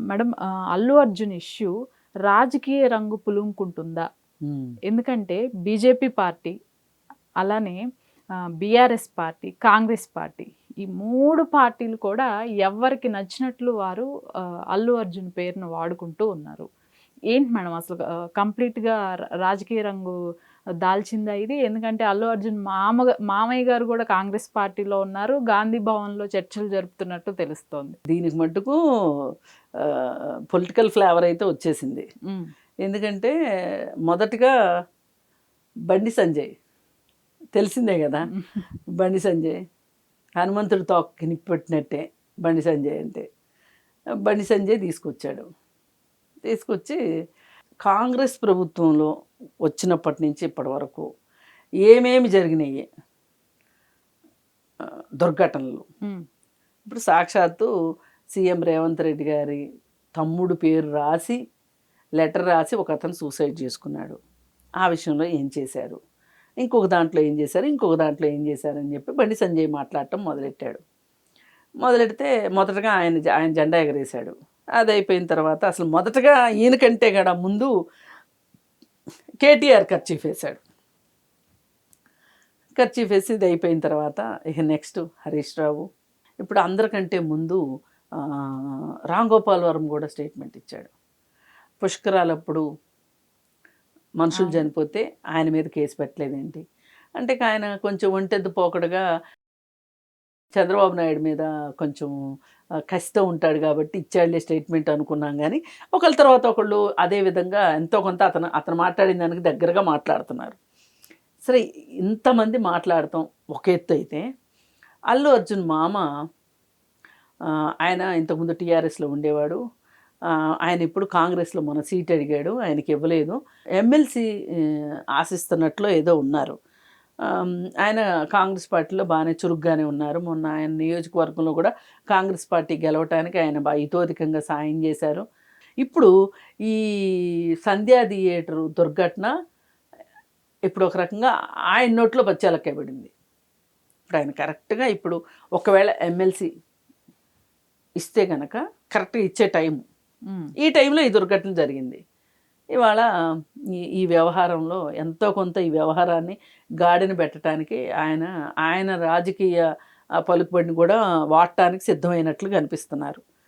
Madam Allu Arjun issue రాజకీయ రంగు పులుముకుంటుందా? ఎందుకంటే బీజేపీ పార్టీ, అలానే బీఆర్ఎస్ పార్టీ, కాంగ్రెస్ పార్టీ, ఈ 3 పార్టీలు కూడా ఎవరికి నచ్చినట్లు వారు అల్లు అర్జున్ పేరును వాడుకుంటూ ఉన్నారు. ఏంటి మేడం అసలు కంప్లీట్‌గా రాజకీయ రంగు దాల్చిందా ఇది? ఎందుకంటే అల్లు అర్జున్ మామయ్య గారు కూడా కాంగ్రెస్ పార్టీలో ఉన్నారు. గాంధీ భవన్‌లో చర్చలు జరుపుతున్నట్టు తెలుస్తోంది. దీనికి మట్టుకు పొలిటికల్ ఫ్లేవర్ అయితే వచ్చేసింది. ఎందుకంటే మొదటగా బండి సంజయ్ తెలిసిందే కదా. బండి సంజయ్ హనుమంతుడి తోకకి నిప్పెట్టినట్టే బండి సంజయ్ అంటే. బండి సంజయ్ తీసుకొచ్చి కాంగ్రెస్ ప్రభుత్వంలో వచ్చినప్పటి నుంచి ఇప్పటి వరకు ఏమేమి జరిగినాయి దుర్ఘటనలు. ఇప్పుడు సాక్షాత్తు సీఎం రేవంత్ రెడ్డి గారి తమ్ముడు పేరు రాసి లెటర్ రాసి ఒక అతను సూసైడ్ చేసుకున్నాడు. ఆ విషయంలో ఏం చేశారు, ఇంకొక దాంట్లో ఏం చేశారు అని చెప్పి బండి సంజయ్ మాట్లాడటం మొదలెడితే మొదటగా ఆయన జెండా ఎగరేశాడు. అది అయిపోయిన తర్వాత అసలు మొదటగా ఈయనకంటే కూడా ముందు కేటీఆర్ కర్చీఫ్ వేసి ఇది అయిపోయిన తర్వాత ఇక నెక్స్ట్ హరీష్ రావు, ఇప్పుడు అందరికంటే ముందు రామ్ గోపాల్ వర్మ కూడా స్టేట్మెంట్ ఇచ్చాడు. పుష్కరాలప్పుడు మనుషులు చనిపోతే ఆయన మీద కేసు పెట్టలేదేంటి అంటే, ఆయన కొంచెం ఒంటెద్దు పోకడుగా చంద్రబాబు నాయుడు మీద కొంచెం కసితో ఉంటాడు కాబట్టి ఇచ్చాడులే స్టేట్మెంట్ అనుకున్నాం. కానీ ఒకళ్ళ తర్వాత ఒకళ్ళు అదే విధంగా ఎంతో కొంత అతను మాట్లాడిన దానికి దగ్గరగా మాట్లాడుతున్నారు. సరే, ఇంతమంది మాట్లాడతాం ఒక ఎత్తు అయితే, అల్లు అర్జున్ మామ ఆయన ఇంతకుముందు టీఆర్ఎస్లో ఉండేవాడు. ఆయన ఇప్పుడు కాంగ్రెస్లో మన సీట్ అడిగాడు, ఆయనకి ఇవ్వలేదు. ఎమ్మెల్సీ ఆశిస్తున్నట్లు ఏదో ఉన్నారు. ఆయన కాంగ్రెస్ పార్టీలో బాగానే చురుగ్గానే ఉన్నారు. మొన్న ఆయన నియోజకవర్గంలో కూడా కాంగ్రెస్ పార్టీ గెలవటానికి ఆయన ఇతోధికంగా సాయం చేశారు. ఇప్పుడు ఈ సంధ్యా థియేటర్ దుర్ఘటన ఇప్పుడు ఒక రకంగా ఆయన నోట్లో బచ్చాలక్కబడింది. ఇప్పుడు ఆయన కరెక్ట్గా ఇప్పుడు ఒకవేళ ఎమ్మెల్సీ ఇస్తే కనుక కరెక్ట్గా ఇచ్చే టైము, ఈ టైంలో ఈ దుర్ఘటన జరిగింది. ఇవాళ ఈ వ్యవహారంలో ఎంతో కొంత ఈ వ్యవహారాన్ని గాడిని పెట్టడానికి ఆయన రాజకీయ పలుకుబడిని కూడా వాడటానికి సిద్ధమైనట్లు కనిపిస్తున్నారు.